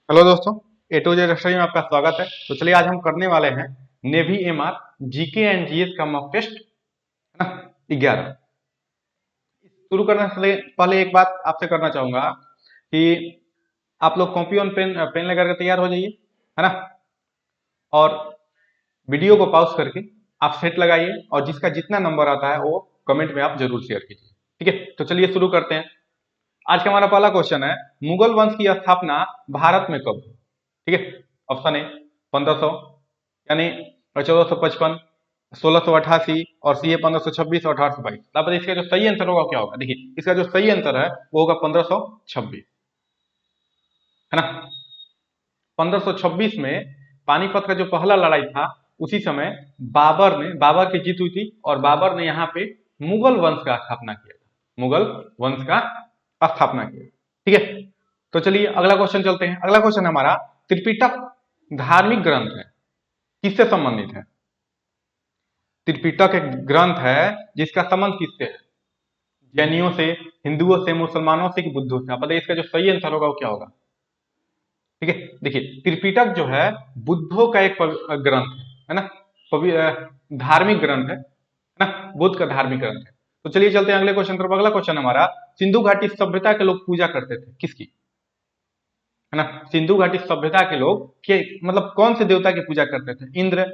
Hello दोस्तों, ए to Z study में आपका स्वागत है। तो चलिए आज हम करने वाले हैं navy MR GK and GS का मॉक टेस्ट, है ना। 11 शुरू करने से पहले एक बात आपसे करना चाहूंगा कि आप लोग कॉपी और पेन पेन लेकर के तैयार हो जाइए, है ना। और वीडियो को पॉज करके आप सेट लगाइए और जिसका जितना नंबर आता है वो कमेंट में आप जरूर शेयर कीजिए। ठीक है, तो चलिए शुरू करते हैं। आज का हमारा पहला क्वेश्चन है, मुगल वंश की स्थापना भारत में कब हुई? ठीक है, ऑप्शन ए 1500 यानी 1455, 1688 और सी ए 1526 और 1822। अब इसका जो सही आंसर होगा क्या होगा? देखिए इसका जो सही आंसर है वो होगा 1526, है ना। 1526 में पानीपत का जो पहला लड़ाई था उसी समय बाबर की जीत हुई थी और बाबर ने यहाँ पे मुगल वंश का स्थापना किया था, मुगल वंश का स्थापना किया। ठीक है, तो चलिए अगला क्वेश्चन चलते हैं। अगला क्वेश्चन हमारा, त्रिपिटक धार्मिक ग्रंथ है, किससे संबंधित है? त्रिपिटक एक ग्रंथ है जिसका संबंध किससे है? जैनियों से, हिंदुओं से, मुसलमानों से कि बुद्धों से? आप बताइए इसका जो सही आंसर होगा वो क्या होगा? ठीक है, देखिए त्रिपिटक जो है बुद्धों का एक ग्रंथ है ना, धार्मिक ग्रंथ है ना, बुद्ध का धार्मिक ग्रंथ है। तो चलिए चलते हैं अगले क्वेश्चन पर। अगला क्वेश्चन हमारा, सिंधु घाटी सभ्यता के लोग पूजा करते थे किसकी? है ना, सिंधु घाटी सभ्यता के लोग के मतलब कौन से देवता की पूजा करते थे? इंद्र,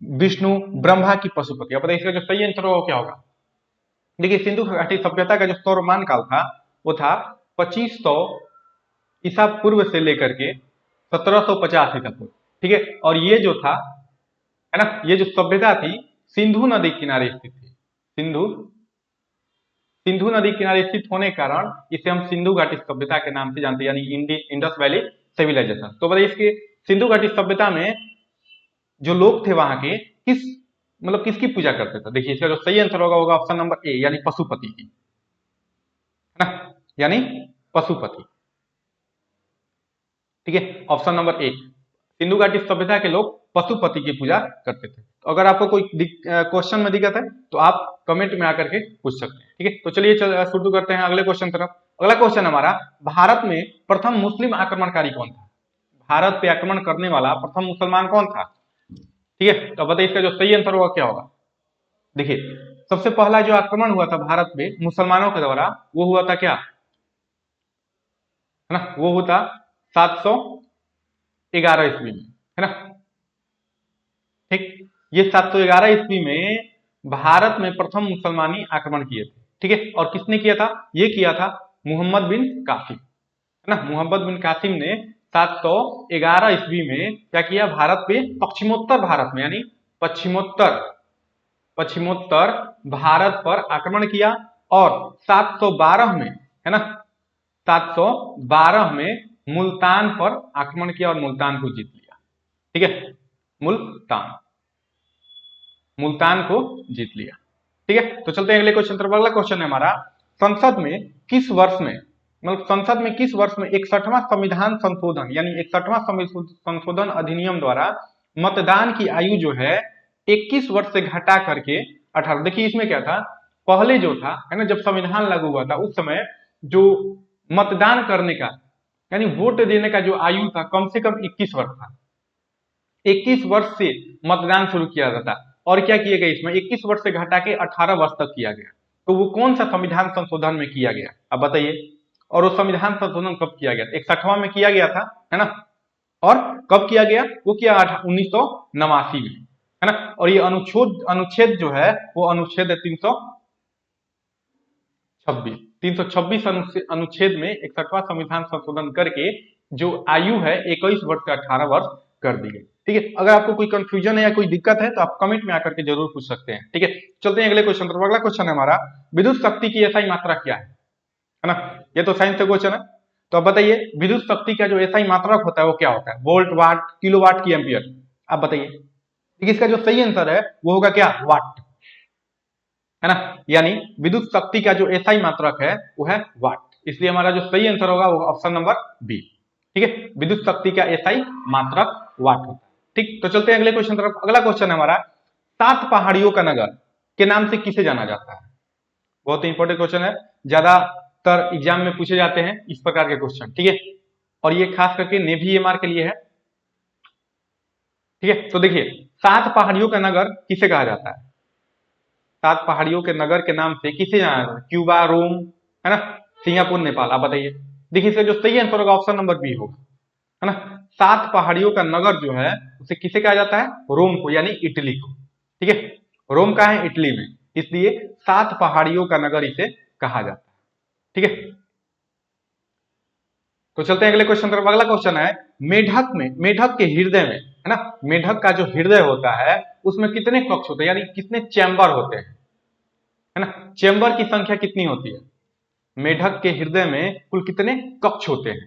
विष्णु, ब्रह्मा की पशुपति? अब बताइए इसका जो सही आंसर होगा क्या होगा? देखिए सिंधु घाटी सभ्यता का जो सौरमान काल था वो था 2500 ईसा पूर्व से लेकर के 1750 ईसा पूर्व। ठीक है, और ये जो था, है ना, ये जो सभ्यता थी सिंधु नदी किनारे स्थित थी। सिंधु नदी किनारे स्थित होने के कारण इसे हम सिंधु घाटी सभ्यता के नाम से जानते हैं, यानी इंडस वैली सिविलाइजेशन। तो बताइए इसके सिंधु घाटी सभ्यता में जो लोग थे वहां के किसकी पूजा करते थे? देखिए इसका जो सही आंसर होगा ऑप्शन नंबर ए, यानी पशुपति की, है ना, यानी पशुपति। ठीक है, ऑप्शन नंबर ए, सिंधु घाटी सभ्यता के लोग पशुपति की पूजा करते थे। तो अगर आपको कोई क्वेश्चन में दिक्कत है तो आप कमेंट में आकर के पूछ सकते हैं। ठीक है, तो चलिए शुरू करते हैं अगले क्वेश्चन तरफ। अगला क्वेश्चन हमारा, भारत में प्रथम मुस्लिम आक्रमणकारी कौन था? भारत पे आक्रमण करने वाला प्रथम मुसलमान कौन था? ठीक है, तो बताइए इसका जो सही आंसर होगा क्या होगा? देखिए सबसे पहला जो आक्रमण हुआ था भारत में मुसलमानों के द्वारा वो हुआ था क्या, है ना, वो हुआ था 711 ईस्वी में, है ना। ठीक, ये 711 ईस्वी में भारत में प्रथम मुसलमानी आक्रमण किए थे। ठीक है, और किसने किया था? ये किया था मोहम्मद बिन कासिम, है ना। मोहम्मद बिन कासिम ने 711 ईस्वी में क्या किया? भारत पे पश्चिमोत्तर भारत में यानी पश्चिमोत्तर पश्चिमोत्तर भारत पर आक्रमण किया और 712 में, है ना, 712 में मुल्तान पर आक्रमण किया और मुल्तान को जीत लिया। ठीक है, मुल्तान मुल्तान को जीत लिया। ठीक है, तो चलते हैं अगले क्वेश्चन पर। अगला क्वेश्चन है हमारा, संसद में किस वर्ष में संसद में किस वर्ष में 61वां संविधान संशोधन यानी 61वां संशोधन अधिनियम द्वारा मतदान की आयु जो है 21 वर्ष से घटा करके 18? देखिए इसमें क्या था, पहले जो था, है ना, जब संविधान लागू हुआ था उस समय जो मतदान करने का यानी वोट देने का जो आयु था कम से कम 21 वर्ष था। 21 वर्ष से मतदान शुरू किया जाता और क्या किया गया इसमें 21 वर्ष से घटा के 18 वर्ष तक किया गया। तो वो कौन सा संविधान संशोधन में किया गया अब बताइए? और वो संविधान संशोधन कब किया गया? 61वां में किया गया था, है ना। और कब किया गया? वो किया 1989 में, है ना। और ये अनुच्छेद जो है वो अनुच्छेद 326 अनुच्छेद में 61वां संविधान संशोधन करके जो आयु है 21 वर्ष से 18 वर्ष कर दी गई। ठीक है, अगर आपको कोई कंफ्यूजन है या कोई दिक्कत है तो आप कमेंट में आकर के जरूर पूछ सकते हैं। ठीक है, चलते हैं अगले क्वेश्चन पर। अगला क्वेश्चन है हमारा, विद्युत शक्ति की एसआई मात्रा क्या है ना। ये तो साइंस से क्वेश्चन है, तो अब बताइए विद्युत शक्ति का जो एसआई मात्रक होता है वो क्या होता है? वोल्ट, वाट, किलोवाट की एम्पियर? आप बताइए। देखिए इसका जो सही आंसर है वो होगा क्या? वाट, है ना, यानी विद्युत शक्ति का जो एसआई मात्रक है वो है वाट। इसलिए हमारा जो सही आंसर होगा वो ऑप्शन नंबर बी। ठीक है, विद्युत शक्ति का एसआई मात्रक वाट होता है। ठीक, तो चलते हैं अगले क्वेश्चन तरफ। अगला क्वेश्चन है हमारा, 7 पहाड़ियों का नगर के नाम से किसे जाना जाता है? बहुत इंपॉर्टेंट क्वेश्चन है, ज्यादातर एग्जाम में पूछे जाते हैं इस प्रकार के क्वेश्चन। ठीक है, और ये खास करके नेवी एमआर के लिए है। ठीक है, तो देखिए 7 पहाड़ियों का नगर किसे कहा जाता है? 7 पहाड़ियों के नगर के नाम से किसे जाना जाता है? क्यूबा, रोम, है ना, सिंगापुर, नेपाल। आप बताइए। देखिए इसका जो सही आंसर होगा ऑप्शन नंबर बी होगा, है ना। 7 पहाड़ियों का नगर जो है उसे किसे कहा जाता है? रोम को, यानी इटली को। ठीक है, रोम कहाँ है? इटली में, इसलिए 7 पहाड़ियों का नगर इसे कहा जाता है। ठीक है, तो चलते हैं अगले क्वेश्चन तरफ। अगला क्वेश्चन है मेढक में, मेढक के हृदय में, है ना, मेढक का जो हृदय होता है उसमें कितने कक्ष होते हैं, यानी कितने चैम्बर होते हैं, है ना, चैम्बर की संख्या कितनी होती है? मेढक के हृदय में कुल कितने कक्ष होते हैं?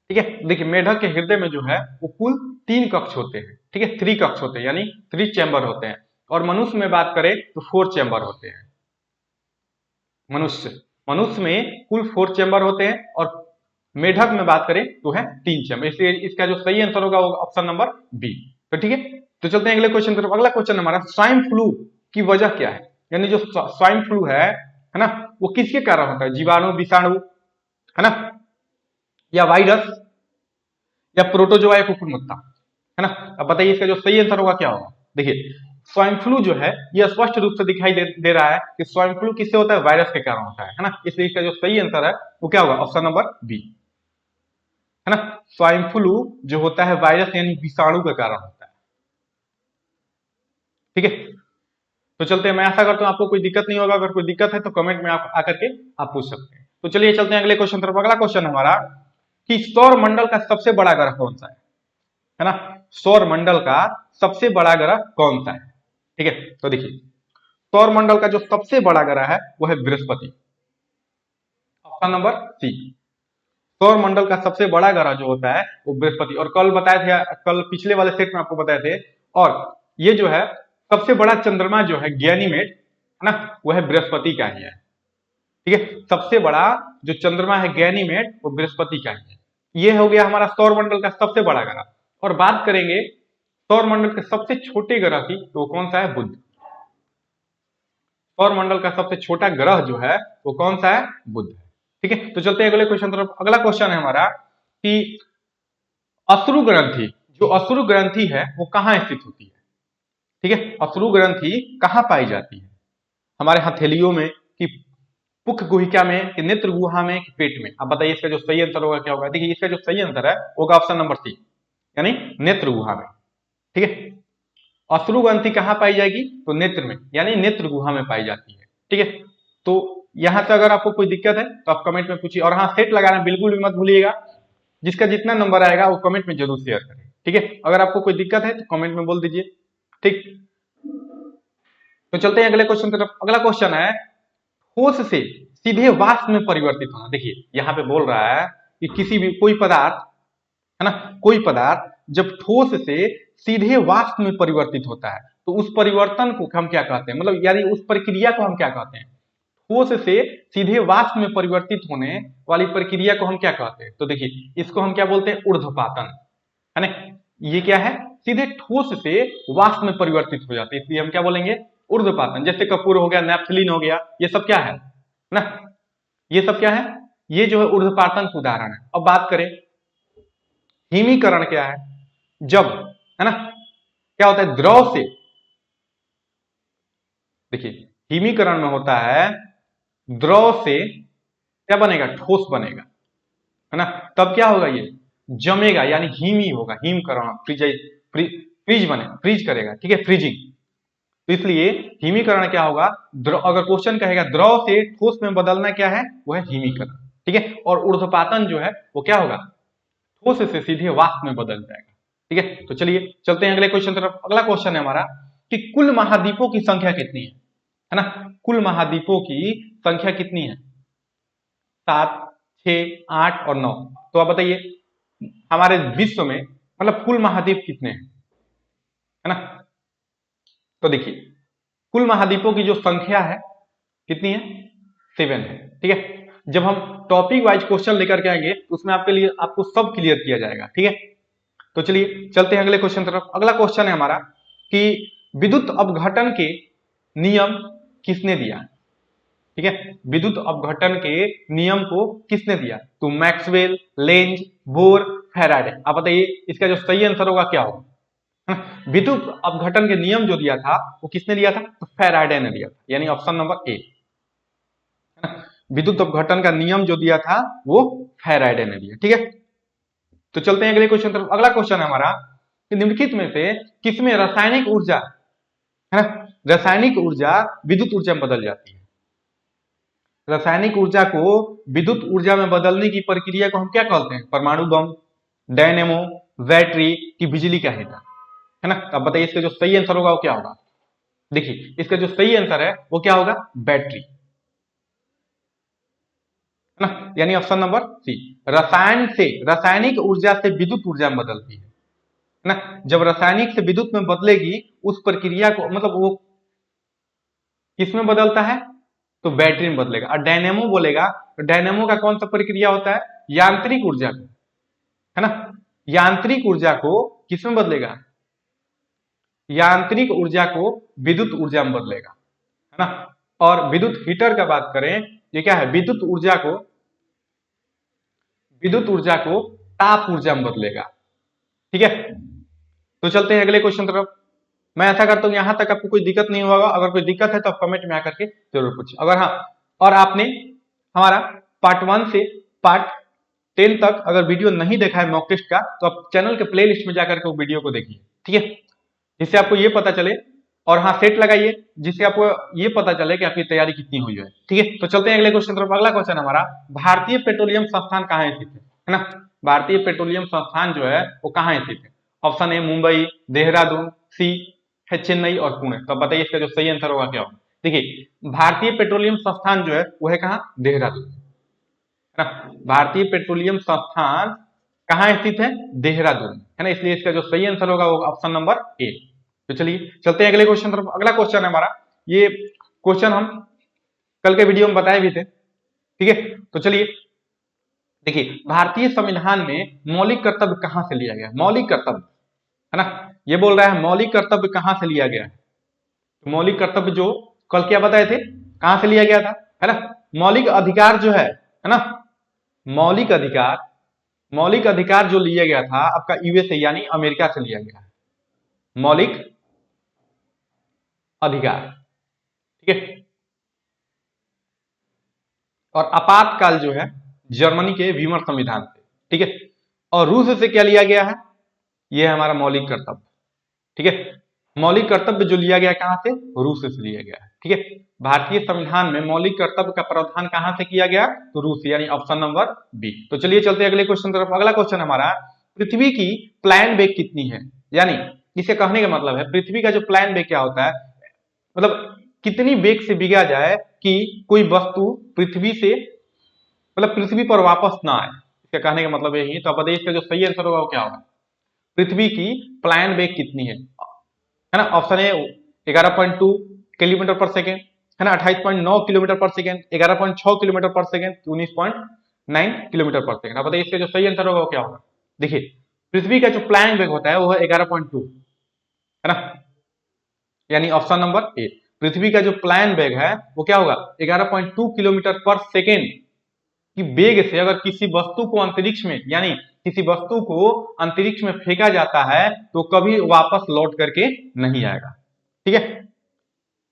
ठीक है, देखिए मेढक के हृदय में जो है वो कुल 3 कक्ष होते हैं। ठीक है, 3 कक्ष होते हैं, यानी 3 चैम्बर होते हैं। और मनुष्य में बात करें तो 4 चैम्बर होते हैं। मनुष्य मनुष्य में कुल 4 चैम्बर होते हैं, और मेढक में बात करें तो है 3 चैम्बर, इसलिए इसका जो सही आंसर होगा वो ऑप्शन नंबर बी। तो ठीक है, तो चलते हैं अगले क्वेश्चन की तरफ। अगला क्वेश्चन हमारा स्वाइन फ्लू की वजह क्या है, यानी जो स्वाइन फ्लू है ना, वो किसके कारण होता है? जीवाणु, विषाणु, है ना, या वायरस, या प्रोटोजोआ, या कुकुरमुत्ता, है ना। अब बताइए इसका जो सही आंसर होगा क्या होगा? देखिए स्वाइन फ्लू जो है यह स्पष्ट रूप से दिखाई दे रहा है कि स्वाइन फ्लू किससे होता है? वायरस के कारण होता है ना, इसलिए इसका जो सही आंसर है वो क्या होगा? ऑप्शन नंबर बी, है ना। स्वाइन फ्लू जो होता है वायरस यानी विषाणु के कारण होता है। ठीक है, तो चलते हैं। मैं आशा करता हूं आपको कोई दिक्कत नहीं होगा, अगर कोई दिक्कत है तो कमेंट में आप आकर के आप पूछ सकते हैं। तो चलिए चलते हैं अगले क्वेश्चन तरफ। अगला क्वेश्चन हमारा कि सौर मंडल का सबसे बड़ा ग्रह कौन सा है ना, सौर मंडल का सबसे बड़ा ग्रह कौन सा है? ठीक है, तो देखिए सौर मंडल का जो सबसे बड़ा ग्रह है वो है बृहस्पति, ऑप्शन नंबर सी। सौर मंडल का सबसे बड़ा ग्रह जो होता है वो बृहस्पति, और कल बताए थे, कल पिछले वाले सेट में आपको बताए थे। और ये जो है सबसे बड़ा चंद्रमा जो है गैनीमेड, है ना, वो है बृहस्पति का ही है। ठीक है, सबसे बड़ा जो चंद्रमा है गैनीमेड वो बृहस्पति का ही है। ये हो गया हमारा सौर मंडल का सबसे बड़ा ग्रह। और बात करेंगे सौर मंडल के सबसे छोटे ग्रह की, तो वो कौन सा है? बुध। सौर मंडल का सबसे छोटा ग्रह जो है वो कौन सा है? बुध है। ठीक है, तो चलते हैं अगले क्वेश्चन तरफ। अगला क्वेश्चन है हमारा कि अश्रु ग्रंथि, जो अश्रु ग्रंथि है वो कहाँ स्थित होती है? ठीक है, अश्रु ग्रंथि कहाँ पाई जाती है? हमारे हथेलियों में, कि पुख गुहिका में, कि नेत्र गुहा में, कि पेट में? आप बताइए इसका जो सही आंसर होगा क्या होगा? देखिए इसका जो सही आंसर है होगा ऑप्शन नंबर सी, यानी नेत्र गुहा में। ठीक है, अश्रु ग्रंथि कहाँ पाई जाएगी? तो नेत्र में, यानी नेत्र गुहा में पाई जाती है। ठीक है, तो यहां से अगर आपको कोई दिक्कत है तो आप कमेंट में पूछिए, और हाँ सेट लगाना बिल्कुल भी मत भूलिएगा। जिसका जितना नंबर आएगा वो कमेंट में जरूर शेयर करें। ठीक है, अगर आपको कोई दिक्कत है तो कमेंट में बोल दीजिए। ठीक, तो चलते हैं अगले क्वेश्चन की तरफ। अगला क्वेश्चन है ठोस से सीधे वाष्प में परिवर्तित होना। देखिए यहाँ पे बोल रहा है कि किसी भी कोई पदार्थ, है ना, कोई पदार्थ जब ठोस से सीधे वाष्प में परिवर्तित होता है तो उस परिवर्तन को हम क्या कहते हैं, मतलब यानी उस प्रक्रिया को हम क्या कहते हैं? ठोस से सीधे वाष्प में परिवर्तित होने वाली प्रक्रिया को हम क्या कहते हैं? तो देखिए इसको हम क्या बोलते हैं? ऊर्ध्वपातन, है ना। ये क्या है? सीधे ठोस से वाष्प में परिवर्तित हो जाते हैं, इसलिए हम क्या बोलेंगे? ऊर्ध्वपातन। जैसे कपूर हो गया, नैप्थलीन हो गया, ये सब क्या है ना, ये सब क्या है? ये जो है ऊर्ध्वपातन का उदाहरण है। अब बात करें हिमीकरण क्या है, जब, है ना, क्या होता है? द्रव से, देखिए हिमीकरण में होता है द्रव से क्या बनेगा? ठोस बनेगा, है ना। तब क्या होगा? ये जमेगा, यानी हिम ही होगा, हिमकरण, फ्रीज बने, फ्रीज करेगा। ठीक है, फ्रीजिंग। तो इसलिए हिमीकरण क्या होगा? अगर क्वेश्चन कहेगा द्रव से ठोस में बदलना क्या है, वो है हिमीकरण। ठीक है, और ऊर्ध्वपातन जो है वो क्या होगा? ठोस से सीधे वाष्प में बदल जाएगा। ठीक है, तो चलिए चलते हैं अगले क्वेश्चन तरफ। अगला क्वेश्चन है हमारा कि कुल महाद्वीपों की संख्या कितनी है ना, कुल महाद्वीपों की संख्या कितनी है? 7, 6, 8 और 9। तो आप बताइए हमारे विश्व में मतलब कुल महाद्वीप कितने हैं, है ना। तो देखिए कुल महाद्वीपों की जो संख्या है कितनी है? 7 है। ठीक है, जब हम टॉपिक वाइज क्वेश्चन लेकर के आएंगे तो उसमें आपके लिए आपको सब क्लियर किया जाएगा। ठीक है, तो चलिए चलते हैं अगले क्वेश्चन तरफ। अगला क्वेश्चन है हमारा कि विद्युत अपघटन के नियम किसने दिया? ठीक है। विद्युत अपघटन के नियम को किसने दिया? तो मैक्सवेल, लेंज, बोर, फैराडे। आप बताइए इसका जो सही आंसर होगा क्या होगा? विद्युत अपघटन के नियम जो दिया था वो किसने दिया था? तो फैराडे ने दिया था, यानी ऑप्शन नंबर ए। विद्युत अपघटन का नियम जो दिया था वो फैराडे ने दिया। ठीक है, तो चलते हैं अगले क्वेश्चन तरफ। अगला क्वेश्चन है हमारा कि निम्नलिखित में से किसमें रासायनिक ऊर्जा, है ना, रासायनिक ऊर्जा विद्युत ऊर्जा में बदल जाती है? रासायनिक ऊर्जा को विद्युत ऊर्जा में बदलने की प्रक्रिया को हम क्या कहते हैं? परमाणु बम, डायनेमो, बैटरी की बिजली का हीटर, है ना। अब बताइए इसका जो सही आंसर होगा वो क्या होगा? देखिए इसका जो सही आंसर है वो क्या होगा? बैटरी, है ना, यानी ऑप्शन नंबर सी। रासायनिक ऊर्जा से विद्युत ऊर्जा में बदलती है ना। जब रासायनिक से विद्युत में बदलेगी उस प्रक्रिया को, मतलब वो किस में बदलता है? तो बैटरी में बदलेगा। और डायनेमो बोलेगा तो डायनेमो का कौन सा प्रक्रिया होता है? यांत्रिक ऊर्जा को, है ना, यांत्रिक ऊर्जा को किस में बदलेगा? यांत्रिक ऊर्जा को विद्युत ऊर्जा में बदलेगा, है ना। और विद्युत हीटर का बात करें, ये क्या है? विद्युत ऊर्जा को ताप ऊर्जा में बदलेगा। ठीक है, तो चलते हैं अगले क्वेश्चन तरफ। मैं ऐसा करता हूं यहां तक आपको कोई दिक्कत नहीं होगा। अगर कोई दिक्कत है तो आप कमेंट में आकर के जरूर पूछिए। अगर हाँ, और आपने हमारा पार्ट 1 से पार्ट 10 तक अगर वीडियो नहीं देखा है मॉक टेस्ट का, तो आप चैनल के प्ले लिस्ट में जाकर के वो वीडियो को देखिए। ठीक है, जिससे आपको ये पता चले, और हाँ सेट लगाइए जिससे आपको ये पता चले कि आपकी तैयारी कितनी हुई है। ठीक है, तो चलते हैं अगले क्वेश्चन तरफ। अगला क्वेश्चन हमारा, भारतीय पेट्रोलियम संस्थान कहाँ स्थित है ना। भारतीय पेट्रोलियम संस्थान जो है वो कहाँ स्थित है? ऑप्शन ए मुंबई, देहरादून, सी है चेन्नई और पुणे। तो बताइए इसका जो सही आंसर होगा क्या होगा? देखिए भारतीय पेट्रोलियम संस्थान जो है वो है कहाँ? देहरादून, है ना। भारतीय पेट्रोलियम संस्थान कहाँ स्थित है? देहरादून, है ना। इसलिए इसका जो सही आंसर होगा वो ऑप्शन नंबर ए। तो चलिए चलते हैं अगले क्वेश्चन तरफ। अगला क्वेश्चन है हमारा, ये क्वेश्चन हम कल के वीडियो में बताए भी थे। ठीक है, तो चलिए देखिए भारतीय संविधान में मौलिक कर्तव्य कहां से लिया गया? मौलिक कर्तव्य, है ना, ये बोल रहा है मौलिक कर्तव्य कहां से लिया गया है? तो मौलिक कर्तव्य जो कल क्या बताए थे, कहां से लिया गया था, है ना। मौलिक अधिकार जो है ना, मौलिक अधिकार, मौलिक अधिकार जो लिया गया था आपका यूएसए यानी अमेरिका से लिया गया है, मौलिक अधिकार। ठीक है, और आपातकाल जो है जर्मनी के वीमर संविधान से। ठीक है, और रूस से क्या लिया गया है? यह है हमारा मौलिक कर्तव्य। ठीक है, मौलिक कर्तव्य जो लिया गया कहां से? रूस से लिया गया है। ठीक है, भारतीय संविधान में मौलिक कर्तव्य का प्रावधान कहां से किया गया? तो रूस, यानी ऑप्शन नंबर बी। तो चलिए चलते हैं अगले क्वेश्चन तरफ। अगला क्वेश्चन हमारा, पृथ्वी की प्लान वेग कितनी है? यानी इसे कहने का मतलब है पृथ्वी का जो प्लान वेग क्या होता है, मतलब कितनी वेग से बिगा जाए कि कोई वस्तु पृथ्वी से, मतलब पृथ्वी पर वापस ना आए। इसका कहने का मतलब यही है। तो आप बताइए इसका जो सही आंसर होगा वो क्या होगा? पृथ्वी की प्लान वेग कितनी है ना। ऑप्शन ए 11.2 किलोमीटर पर सेकेंड, है ना, 28.9 किलोमीटर पर सेकेंड, 11.6 किलोमीटर पर सेकेंड, 19.9 किलोमीटर पर सेकेंड। आप बताइए इसका जो सही आंसर होगा वो क्या होगा? देखिए पृथ्वी का जो प्लान वेग होता है वो है 11.2, है ना, यानी ऑप्शन नंबर ए। पृथ्वी का जो प्लान वेग है वो क्या होगा? 11.2 किलोमीटर पर सेकेंड की वेग से अगर किसी वस्तु को अंतरिक्ष में, यानी किसी वस्तु को अंतरिक्ष में फेंका जाता है तो कभी वापस लौट करके नहीं आएगा। ठीक है,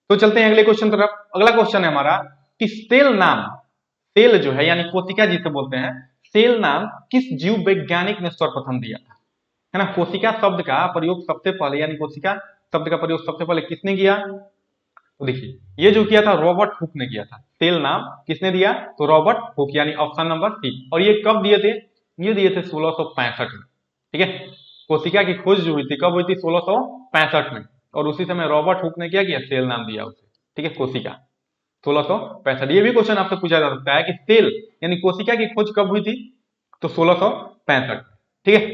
तो चलते हैं अगले क्वेश्चन तरफ। अगला क्वेश्चन है हमारा कि सेल नाम, सेल जो है यानी कोशिका जिसे बोलते हैं, सेल नाम किस जीव वैज्ञानिक ने सर्वप्रथम दिया था? है ना, कोशिका शब्द का प्रयोग सबसे पहले, यानी कोशिका शब्द का प्रयोग सबसे पहले किसने किया? तो देखिए ये जो किया था रॉबर्ट हुक ने किया था। सेल नाम किसने दिया? तो रॉबर्ट हुक, यानी ऑप्शन नंबर सी। और ये कब दिए थे? ये दिए थे 1665 में। ठीक है, कोशिका की खोज जो हुई थी कब हुई थी? 1665 में। और उसी समय रॉबर्ट हुक ने क्या किया? सेल नाम दिया उसे। ठीक है, कोशिका 1665। ये भी क्वेश्चन आपसे पूछा जा सकता है कि सेल यानी कोशिका की खोज कब हुई थी? तो 1665। ठीक है,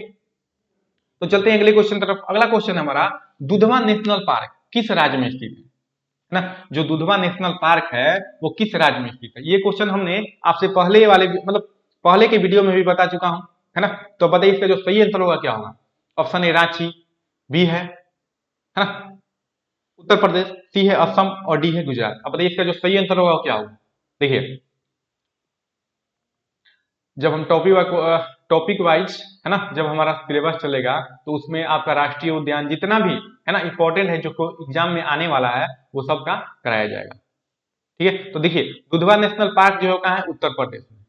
तो चलते हैं अगले क्वेश्चन तरफ। अगला क्वेश्चन हमारा, दुधवा नेशनल पार्क किस राज्य में स्थित है ना। जो दुधवा नेशनल पार्क है वो किस राज्य में स्थित है? ये क्वेश्चन हमने आपसे पहले वाले, मतलब पहले के वीडियो में भी बता चुका हूं, है ना। तो बताइए इसका जो सही आंसर होगा क्या होगा? ऑप्शन ए रांची, बी है ना, उत्तर प्रदेश, सी है असम और डी है गुजरात। अब बताइए इसका जो सही आंसर होगा क्या होगा? देखिए, जब हम टॉपिक वाइज है ना, जब हमारा सिलेबस चलेगा तो उसमें आपका राष्ट्रीय उद्यान जितना भी है ना इंपॉर्टेंट है जो एग्जाम में आने वाला है वो सब का कराया जाएगा। ठीक है, तो देखिए दुधवा नेशनल पार्क जो है कहाँ है, उत्तर प्रदेश में,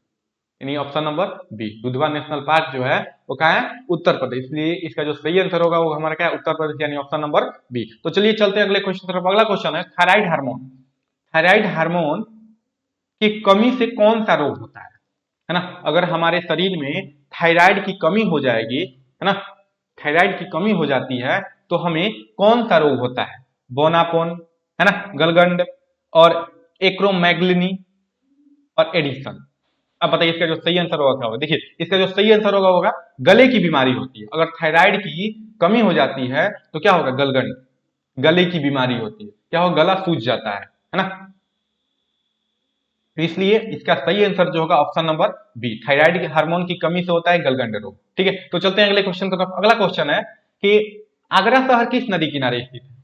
यानी option number B, Dudhwa national park जो है वो कहाँ है, उत्तर प्रदेश, इसलिए इसका जो सही आंसर होगा वो हमारा क्या है, उत्तर प्रदेश, यानी ऑप्शन नंबर बी। तो चलिए चलते हैं अगले क्वेश्चन तरफ। अगला क्वेश्चन है थायराइड हार्मोन। थायराइड हार्मोन की कमी से कौन सा रोग होता है ना? अगर हमारे शरीर में थायराइड की कमी हो जाएगी है ना, थायराइड की कमी हो जाती है तो हमें कौन सा रोग होता है, बोनापोन है ना, गलगंड और एक्रोमेगलिनी और एडिशन। अब बताइए इसका जो सही आंसर होगा क्या होगा। देखिए इसका जो सही आंसर होगा गले की बीमारी होती है। अगर थायराइड की कमी हो जाती है तो क्या होगा, गलगंड, गले की बीमारी होती है, क्या होगा, गला सूज जाता है ना। तो इसलिए इसका सही आंसर जो होगा ऑप्शन नंबर बी, थायराइड के हार्मोन की कमी से होता है गलगंड रोग। ठीक है, तो चलते हैं अगले क्वेश्चन की तरफ। अगला क्वेश्चन है कि आगरा शहर किस नदी किनारे स्थित है?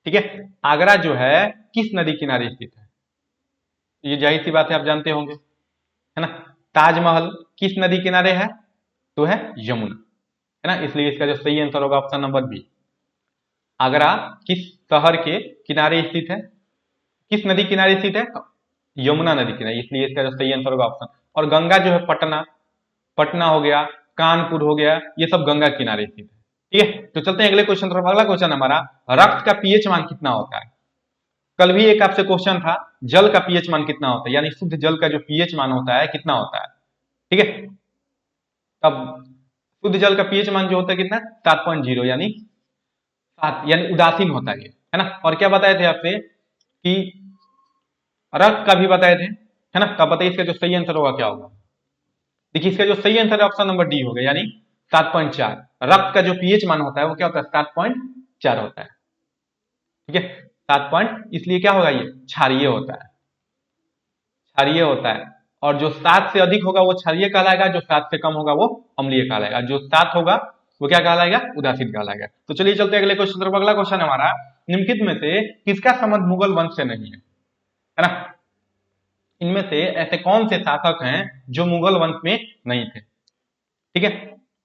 ठीक है, आगरा जो है किस नदी किनारे स्थित है? ये जाहिर सी बात है, आप जानते होंगे है ना। ताजमहल किस नदी किनारे है, तो है यमुना, है ना, इसलिए इसका जो सही आंसर होगा ऑप्शन नंबर बी। आगरा किस शहर के किनारे स्थित है, किस नदी किनारे स्थित है, यमुना नदी किनारे, इसलिए इसका जो सही आंसर होगा ऑप्शन। और गंगा जो है पटना, पटना हो गया, कानपुर हो गया, ये सब गंगा किनारे स्थित है। ठीक है, तो चलते हैं अगले क्वेश्चन तरफ। अगला क्वेश्चन हमारा, रक्त का पीएच मान कितना होता है? कल भी एक आपसे क्वेश्चन था, जल का पीएच मान कितना होता है, यानी शुद्ध जल का जो पीएच मान होता है कितना होता है। ठीक है, तब शुद्ध जल का पीएच मान जो होता है कितना, 7.0, यानी 7, यानी उदासीन होता है ना। और क्या बताए थे आपसे कि रक्त का भी बताए थे, है ना। तब बताइए इसका जो सही आंसर होगा क्या होगा। देखिए इसका जो सही आंसर है ऑप्शन नंबर डी होगा, यानी 7.4। रक्त का जो पीएच मान होता है वो क्या होता है, 7.4 होता है। ठीक है, 7 पॉइंट, इसलिए क्या होगा, ये क्षारीय होता है, क्षारीय होता है। और जो 7 से अधिक होगा वो क्षारीय कहलाएगा, जो 7 से कम होगा वो अम्लीय कहलाएगा, जो 7 होगा वो क्या कहलाएगा, उदासीन कहलाएगा। तो चलिए चलते हैं अगले क्वेश्चन तरफ। अगला क्वेश्चन हमारा, निम्नलिखित में से किसका संबंध मुगल वंश से नहीं है ना। इनमें से ऐसे कौन से शासक हैं जो मुगल वंश में नहीं थे? ठीक है,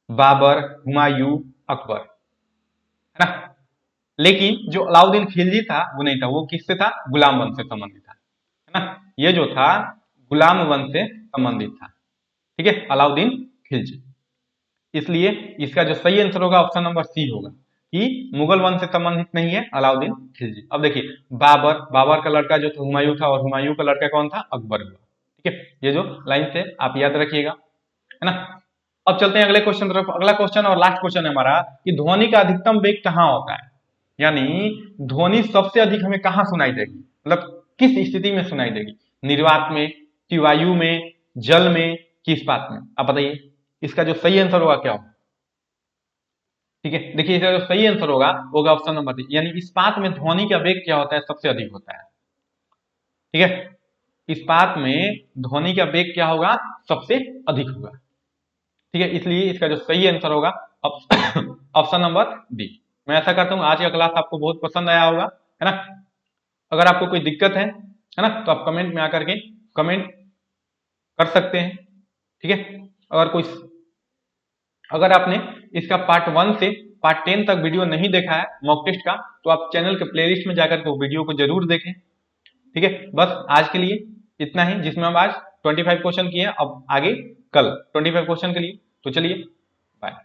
बाबर, हुमायूं, अकबर, है ना। लेकिन जो अलाउद्दीन खिलजी था वो नहीं था, वो किससे था, गुलाम वंश से संबंधित था, है ना। ये जो था गुलाम वंश से संबंधित था। ठीक है, अलाउद्दीन खिलजी, इसलिए इसका जो सही आंसर होगा ऑप्शन नंबर सी होगा कि मुगल वंश से संबंधित नहीं है अलाउद्दीन खिलजी। अब देखिए बाबर, बाबर का लड़का जो था हुमायूं था, और हुमायूं का लड़का कौन था, अकबर हुआ। ठीक है, ये जो लाइन से आप याद रखिएगा, है ना। अब चलते हैं अगले क्वेश्चन तरफ। अगला क्वेश्चन और लास्ट क्वेश्चन है हमारा कि ध्वनि का अधिकतम वेग कहाँ होता है, यानी ध्वनि सबसे अधिक हमें कहाँ सुनाई देगी, मतलब किस स्थिति में सुनाई देगी, निर्वात में, कि वायु में, जल में, कि इस्पात में? आप बताइए इसका जो सही आंसर होगा क्या होगा। ठीक है, देखिए इसका जो सही आंसर होगा ऑप्शन नंबर डी, यानी इस्पात में ध्वनि का वेग क्या होता है, सबसे अधिक होता है। ठीक है, इस्पात में ध्वनि का वेग क्या होगा, सबसे अधिक होगा। ठीक है, इसलिए इसका जो सही आंसर होगा ऑप्शन नंबर डी। मैं ऐसा करता हूं आज का क्लास आपको बहुत पसंद आया होगा, है ना। अगर आपको कोई दिक्कत है ना, तो आप कमेंट में आकर के कमेंट कर सकते हैं। ठीक है, अगर आपने इसका पार्ट 1 से पार्ट 10 तक वीडियो नहीं देखा है मॉक टेस्ट का, तो आप चैनल के प्लेलिस्ट में जाकर के वो वीडियो को जरूर देखें। ठीक है, बस आज के लिए इतना ही, जिसमें हम आज 25 क्वेश्चन किए, अब आगे कल 25 क्वेश्चन के लिए। तो चलिए बाय।